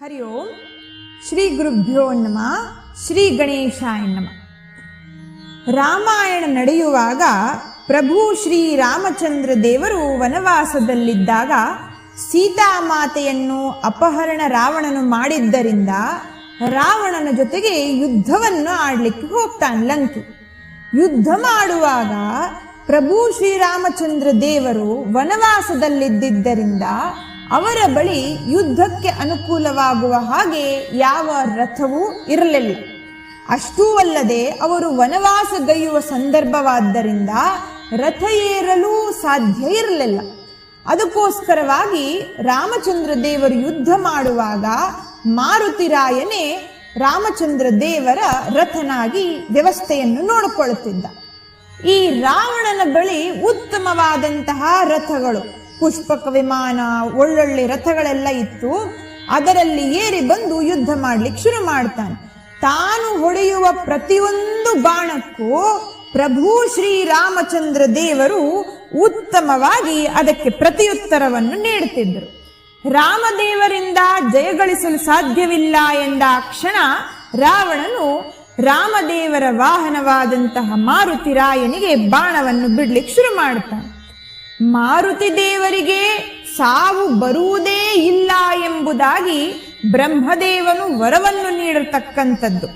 ಹರಿ ಓಂ. ಶ್ರೀ ಗುರುಭ್ಯೋ ನಮಃ. ಶ್ರೀ ಗಣೇಶಾಯ ನಮಃ. ರಾಮಾಯಣ ನಡೆಯುವಾಗ ಪ್ರಭು ಶ್ರೀ ರಾಮಚಂದ್ರ ದೇವರು ವನವಾಸದಲ್ಲಿದ್ದಾಗ ಸೀತಾಮಾತೆಯನ್ನು ಅಪಹರಣ ರಾವಣನು ಮಾಡಿದ್ದರಿಂದ ರಾವಣನ ಜೊತೆಗೆ ಯುದ್ಧವನ್ನು ಆಡ್ಲಿಕ್ಕೆ ಹೋಗ್ತಾನೆ ಲಂಕೆ. ಯುದ್ಧ ಮಾಡುವಾಗ ಪ್ರಭು ಶ್ರೀರಾಮಚಂದ್ರ ದೇವರು ವನವಾಸದಲ್ಲಿದ್ದರಿಂದ ಅವರ ಬಳಿ ಯುದ್ಧಕ್ಕೆ ಅನುಕೂಲವಾಗುವ ಹಾಗೆ ಯಾವ ರಥವೂ ಇರಲಿಲ್ಲ. ಅಷ್ಟೂ ಅಲ್ಲದೆ ಅವರು ವನವಾಸಗೈಯುವ ಸಂದರ್ಭವಾದ್ದರಿಂದ ರಥ ಏರಲು ಸಾಧ್ಯ ಇರಲಿಲ್ಲ. ಅದಕ್ಕೋಸ್ಕರವಾಗಿ ರಾಮಚಂದ್ರ ದೇವರು ಯುದ್ಧ ಮಾಡುವಾಗ ಮಾರುತಿರಾಯನೇ ರಾಮಚಂದ್ರ ದೇವರ ರಥನಾಗಿ ವ್ಯವಸ್ಥೆಯನ್ನು ನೋಡಿಕೊಳ್ಳುತ್ತಿದ್ದ. ಈ ರಾವಣನ ಬಳಿ ಉತ್ತಮವಾದಂತಹ ರಥಗಳು, ಪುಷ್ಪಕ ವಿಮಾನ, ಒಳ್ಳೊಳ್ಳೆ ರಥಗಳೆಲ್ಲ ಇತ್ತು. ಅದರಲ್ಲಿ ಏರಿ ಬಂದು ಯುದ್ಧ ಮಾಡ್ಲಿಕ್ಕೆ ಶುರು ಮಾಡ್ತಾನೆ. ತಾನು ಹೊಡೆಯುವ ಪ್ರತಿಯೊಂದು ಬಾಣಕ್ಕೂ ಪ್ರಭು ಶ್ರೀರಾಮಚಂದ್ರ ದೇವರು ಉತ್ತಮವಾಗಿ ಅದಕ್ಕೆ ಪ್ರತಿಯುತ್ತರವನ್ನು ನೀಡುತ್ತಿದ್ದರು. ರಾಮದೇವರಿಂದ ಜಯಗಳಿಸಲು ಸಾಧ್ಯವಿಲ್ಲ ಎಂದ ಕ್ಷಣ ರಾವಣನು ರಾಮದೇವರ ವಾಹನವಾದಂತಹ ಮಾರುತಿರಾಯನಿಗೆ ಬಾಣವನ್ನು ಬಿಡ್ಲಿಕ್ಕೆ ಶುರು ಮಾಡ್ತಾನೆ. ಮಾರುತಿ ದೇವರಿಗೆ ಸಾವು ಬರುವುದೇ ಇಲ್ಲ ಎಂಬುದಾಗಿ ಬ್ರಹ್ಮದೇವನು ವರವನ್ನು ನೀಡತಕ್ಕಂಥದ್ದು.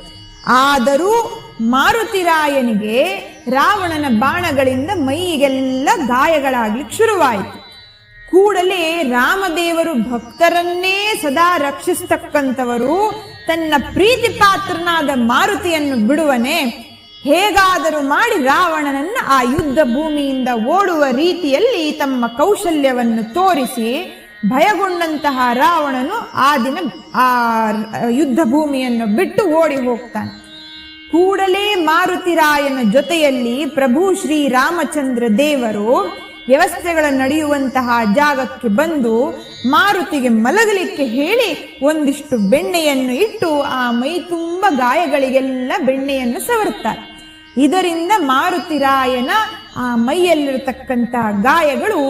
ಆದರೂ ಮಾರುತಿರಾಯನಿಗೆ ರಾವಣನ ಬಾಣಗಳಿಂದ ಮೈಗೆಲ್ಲ ಗಾಯಗಳಾಗ್ಲಿಕ್ಕೆ ಶುರುವಾಯಿತು. ಕೂಡಲೇ ರಾಮದೇವರು ಭಕ್ತರನ್ನೇ ಸದಾ ರಕ್ಷಿಸ್ತಕ್ಕಂಥವರು, ತನ್ನ ಪ್ರೀತಿ ಪಾತ್ರನಾದ ಮಾರುತಿಯನ್ನು ಬಿಡುವನೆ, ಹೇಗಾದರೂ ಮಾಡಿ ರಾವಣನನ್ನ ಆ ಯುದ್ಧ ಭೂಮಿಯಿಂದ ಓಡುವ ರೀತಿಯಲ್ಲಿ ತಮ್ಮ ಕೌಶಲ್ಯವನ್ನು ತೋರಿಸಿ ಭಯಗೊಂಡಂತಹ ರಾವಣನು ಆ ದಿನ ಆ ಯುದ್ಧ ಭೂಮಿಯನ್ನು ಬಿಟ್ಟು ಓಡಿ ಹೋಗ್ತಾನೆ. ಕೂಡಲೇ ಮಾರುತಿರಾಯನ ಜೊತೆಯಲ್ಲಿ ಪ್ರಭು ಶ್ರೀ ರಾಮಚಂದ್ರ ದೇವರು ವ್ಯವಸ್ಥೆಗಳು ನಡೆಯುವಂತಹ ಜಾಗಕ್ಕೆ ಬಂದು ಮಾರುತಿಗೆ ಮಲಗಲಿಕ್ಕೆ ಹೇಳಿ ಒಂದಿಷ್ಟು ಬೆಣ್ಣೆಯನ್ನು ಇಟ್ಟು ಆ ಮೈ ತುಂಬ ಗಾಯಗಳಿಗೆಲ್ಲ ಬೆಣ್ಣೆಯನ್ನು ಸವರುತ್ತಾರೆ. ಇದರಿಂದ ಮಾರುತಿರಾಯನ ಆ ಮೈಯಲ್ಲಿರತಕ್ಕಂತಹ ಗಾಯಗಳು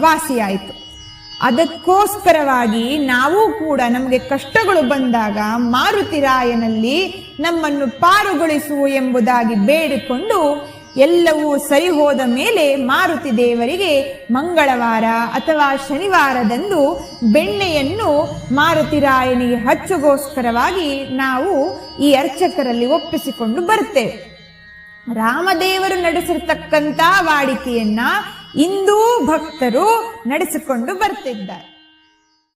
ವಾಸಿಯಾಯಿತು. ಅದಕ್ಕೋಸ್ಕರವಾಗಿ ನಾವು ಕೂಡ ನಮಗೆ ಕಷ್ಟಗಳು ಬಂದಾಗ ಮಾರುತಿರಾಯನಲ್ಲಿ ನಮ್ಮನ್ನು ಪಾರುಗೊಳಿಸು ಎಂಬುದಾಗಿ ಬೇಡಿಕೊಂಡು ಎಲ್ಲವೂ ಸರಿ ಹೋದ ಮೇಲೆ ಮಾರುತಿ ದೇವರಿಗೆ ಮಂಗಳವಾರ ಅಥವಾ ಶನಿವಾರದಂದು ಬೆಣ್ಣೆಯನ್ನು ಮಾರುತಿರಾಯನಿಗೆ ಹಚ್ಚಗೋಸ್ಕರವಾಗಿ ನಾವು ಈ ಅರ್ಚಕರಲ್ಲಿ ಒಪ್ಪಿಸಿಕೊಂಡು ಬರ್ತೇವೆ. ರಾಮದೇವರು ನಡೆಸಿರ್ತಕ್ಕಂಥ ವಾಡಿಕೆಯನ್ನ ಇಂದೂ ಭಕ್ತರು ನಡೆಸಿಕೊಂಡು ಬರ್ತಿದ್ದಾರೆ.